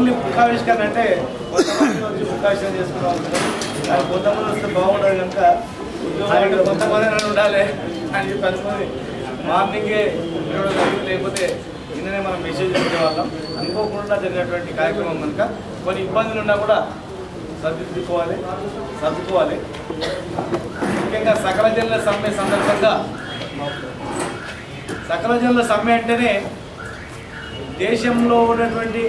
Only ముఖావిష్కరణ అంటే కొంతమంది వచ్చి ముఖావిష్కరణ చేసుకున్నాం అది కొంతమంది వస్తే బాగుండదు కనుక ఉద్యోగాలు కొంతమంది ఉండాలి అని చెప్పి అనుకుని మార్నింగే లేకపోతే నిన్ననే మనం మెసేజ్ చేసేవాళ్ళం. అనుకోకుండా జరిగినటువంటి కార్యక్రమం కనుక కొన్ని ఇబ్బందులు ఉన్నా కూడా సర్దుకోవాలి. ముఖ్యంగా సకల జనుల సమ్మె సందర్భంగా సకల జనుల సమ్మె అంటేనే దేశంలో ఉన్నటువంటి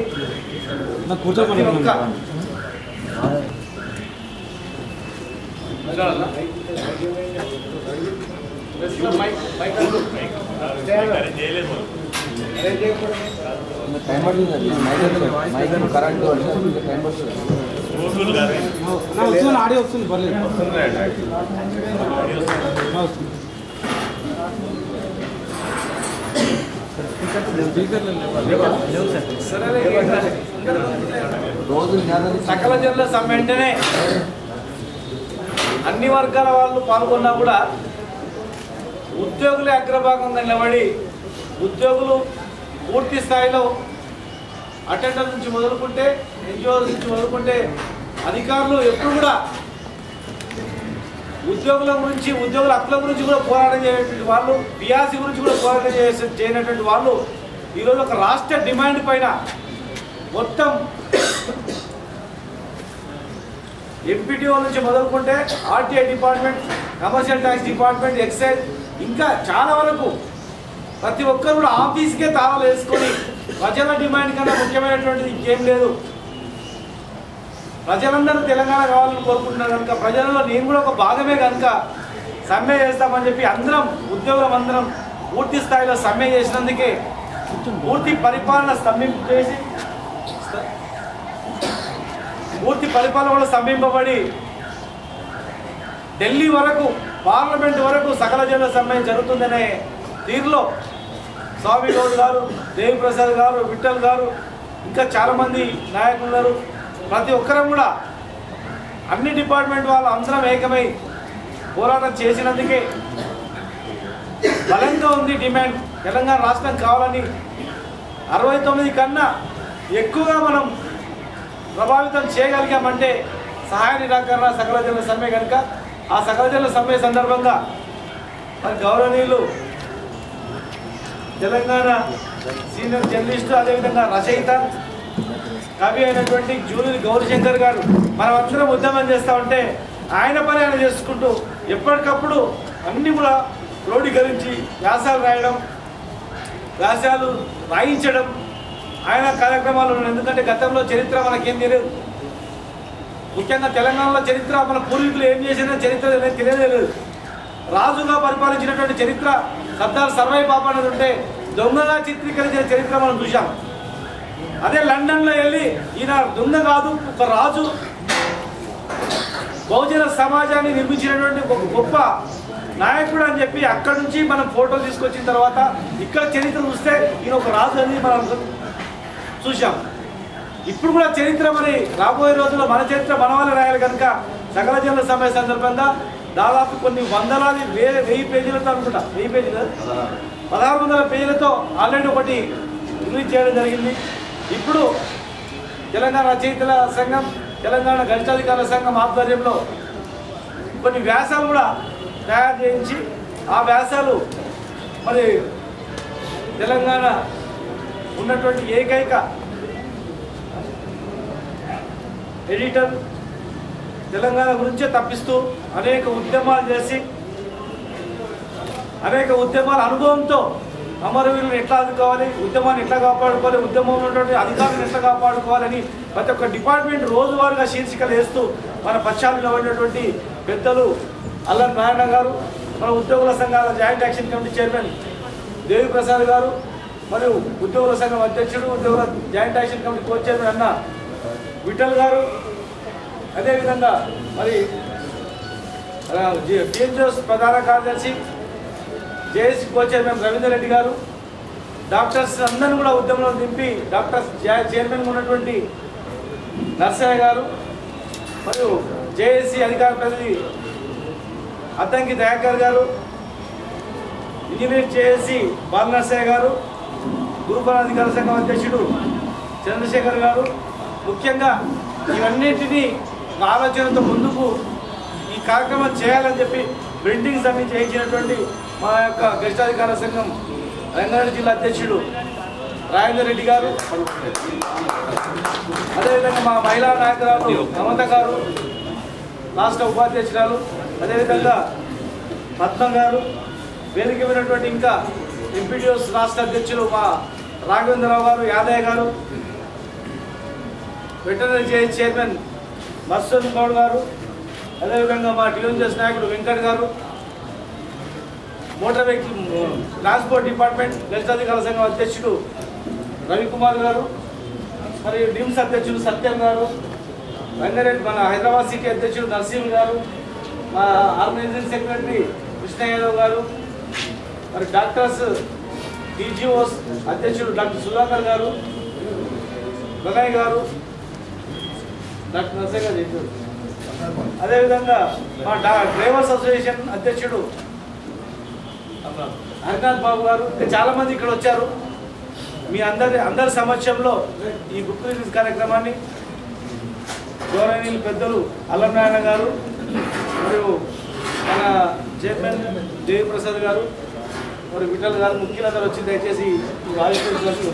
ప్రతి ఒక్క ఆడియో వస్తుంది సకల జనుల సమ్మె అంటేనే అన్ని వర్గాల వాళ్ళు పాల్గొన్నా కూడా ఉద్యోగులే అగ్రభాగంగా నిలబడి ఉద్యోగులు పూర్తి స్థాయిలో అటెండర్ నుంచి మొదలుకుంటే ఎన్జిఓల నుంచి మొదలుకుంటే అధికారులు ఎప్పుడు కూడా ఉద్యోగుల గురించి ఉద్యోగుల హక్కుల గురించి కూడా పోరాటం చేయనటువంటి వాళ్ళు, పిఆర్సీ గురించి కూడా పోరాటం చేయనటువంటి వాళ్ళు ఈరోజు ఒక రాష్ట్ర డిమాండ్ పైన మొత్తం ఎంపీటీఓ నుంచి మొదలుకుంటే RTI department, commercial tax department, excise ఇంకా చాలా వరకు ప్రతి ఒక్కరు కూడా ఆఫీస్కే తాళాలు వేసుకొని ప్రజల డిమాండ్ కన్నా ముఖ్యమైనటువంటిది ఇంకేం లేదు. ప్రజలందరూ తెలంగాణ కావాలని కోరుకుంటున్నారు కనుక ప్రజలలో నేను కూడా ఒక భాగమే కనుక సమ్మె చేస్తామని చెప్పి అందరం ఉద్యోగులం అందరం పూర్తి స్థాయిలో సమ్మె చేసినందుకే పూర్తి పరిపాలన కూడా స్తంభింపబడి ఢిల్లీ వరకు పార్లమెంట్ వరకు సకల జనుల సమ్మె జరుగుతుందనే తీరులో స్వామి గౌడ్ గారు, దేవిప్రసాద్ గారు, విఠల్ గారు ఇంకా చాలామంది నాయకులు ఉన్నారు. ప్రతి ఒక్కరం కూడా అన్ని డిపార్ట్మెంట్ వాళ్ళు అందరం ఏకమై పోరాటం చేసినందుకే బలంగా ఉంది డిమాండ్. తెలంగాణ రాష్ట్రం కావాలని 69 కన్నా ఎక్కువగా మనం ప్రభావితం చేయగలిగామంటే సహాయ నిరాకరణ సకల జనుల సమ్మె కనుక ఆ సకల జనుల సమ్మె సందర్భంగా మరి గౌరవనీయులు తెలంగాణ సీనియర్ జర్నలిస్టు అదేవిధంగా రచయిత కవి అయినటువంటి జూలూరి గౌరీశంకర్ గారు మనం అందరం ఉద్యమం చేస్తూ ఉంటే ఆయన పని ఆయన చేసుకుంటూ ఎప్పటికప్పుడు అన్నీ కూడా క్రోడీకరించి వ్యాసాలు రాయడం, వ్యాసాలు రాయించడం ఆయన కార్యక్రమాలు. ఎందుకంటే గతంలో చరిత్ర మనకేం తెలియదు, ముఖ్యంగా తెలంగాణలో చరిత్ర మన పూర్వీకులు ఏం చేసినా చరిత్ర తెలియలేదు. రాజుగా పరిపాలించినటువంటి చరిత్ర సర్దార్ సర్వై బాబు అనేది ఉంటే దొంగగా చిత్రీకరించిన చరిత్ర మనం చూసాం. అదే లండన్లో వెళ్ళి ఈయన దొంగ కాదు ఒక రాజు బహుజన సమాజాన్ని నిర్మించినటువంటి ఒక గొప్ప నాయకుడు అని చెప్పి అక్కడి నుంచి మనం ఫోటోలు తీసుకొచ్చిన తర్వాత ఇక్కడ చరిత్ర చూస్తే ఈయన ఒక రాజు అని మనం చూసాం. ఇప్పుడు కూడా చరిత్ర మరి రాబోయే రోజుల్లో మన చరిత్ర మన వాళ్ళే రాయాలి కనుక సకల జనుల సమ్మె సందర్భంగా దాదాపు కొన్ని వందలాది 1000 పేజీలతో అనుకుంటా 1000 పేజీలు 1600 పేజీలతో ఆల్రెడీ ఒకటి రిలీజ్ చేయడం జరిగింది. ఇప్పుడు తెలంగాణ రచయితల సంఘం, తెలంగాణ గణితాధికారుల సంఘం ఆధ్వర్యంలో కొన్ని వ్యాసాలు కూడా తయారు చేయించి ఆ వ్యాసాలు మరి తెలంగాణ ఉన్నటువంటి ఏకైక ఎడిటర్ తెలంగాణ గురించే తప్పిస్తూ అనేక ఉద్యమాలు చేసి అనేక ఉద్యమాల అనుభవంతో అమరవీరులను ఎట్లా ఆదుకోవాలి, ఉద్యమాన్ని ఎట్లా కాపాడుకోవాలి, ఉద్యమంలో ఉన్నటువంటి అధికారులను ఎట్లా కాపాడుకోవాలని ప్రతి ఒక్క డిపార్ట్మెంట్ రోజువారీగా శీర్షికలు వేస్తూ మన పక్షాలు నిలబడినటువంటి పెద్దలు అల్లం నారాయణ గారు, మన ఉద్యోగుల సంఘాల joint action committee chairman Devi Prasad గారు, మరియు ఉద్యోగుల సంఘం అధ్యక్షుడు ఉద్యోగుల joint action committee co chairman అన్న విఠల్ గారు, అదేవిధంగా మరి టీఎన్జిఓస్ ప్రధాన కార్యదర్శి జేఏసీ కో చైర్మన్ రవీందర్ రెడ్డి గారు, డాక్టర్స్ అందరిని కూడా ఉద్యమంలో దింపి డాక్టర్స్ చైర్మన్ ఉన్నటువంటి నర్సయ్య గారు, మరియు జేఏసీ అధికార ప్రతినిధి అద్దంకి దయాకర్ గారు, ఇంజనీర్ జేఏసీ బాల నర్సయ్య గారు, గురుకుల అధికార సంఘం అధ్యక్షుడు చంద్రశేఖర్ గారు, ముఖ్యంగా ఇవన్నింటినీ ఆలోచనతో ముందుకు ఈ కార్యక్రమం చేయాలని చెప్పి ప్రింటింగ్స్ అన్ని చేయించినటువంటి మా యొక్క గెస్టాధికార సంఘం రంగారెడ్డి జిల్లా అధ్యక్షుడు రాజేందర్ రెడ్డి గారు, అదేవిధంగా మా మహిళా నాయకురాలు మమత గారు, రాష్ట్ర ఉపాధ్యక్షురాలు, అదేవిధంగా పద్మ గారు, వేదిక విన్నటువంటి ఇంకా ఎంపీడీఓస్ రాష్ట్ర అధ్యక్షులు మా రాఘవేంద్రరావు గారు, యాదయ్య గారు, వెటర్నరీ చైర్మన్ మత్స్వన్ గౌడ్ గారు, అదేవిధంగా మా టీఎంజెస్ నాయకుడు వెంకట్ గారు, మోటార్ వెహికల్ ట్రాన్స్పోర్ట్ డిపార్ట్మెంట్ గెస్టాధికార సంఘం అధ్యక్షుడు రవికుమార్ గారు, మరియు డిమ్స్ అధ్యక్షుడు సత్యం గారు, రంగారెడ్డి మన హైదరాబాద్ సిటీ అధ్యక్షుడు నరసింహ్ గారు, మా ఆర్గనైజింగ్ సెక్రటరీ కృష్ణ యాదవ్ గారు, మరి డాక్టర్స్ టీజీఓస్ అధ్యక్షుడు డాక్టర్ సుధాకర్ గారు, గంగయ్య గారు, డాక్టర్ నరసింహ గారు చెప్పారు. అదేవిధంగా మా డ్రైవర్స్ అసోసియేషన్ అధ్యక్షుడు హరినాథ్ బాబు గారు, ఇంకా చాలామంది ఇక్కడ వచ్చారు. మీ అందరి సమక్షంలో ఈ బుక్ రిలీజ్ కార్యక్రమాన్ని గౌరవనీయులు పెద్దలు అల్లంనారాయణ గారు మరియు మన చైర్మన్ దేవిప్రసాద్ గారు మరియు విఠల్ గారు ముఖ్యులందరూ వచ్చి దయచేసి ఆవిష్కరించారు.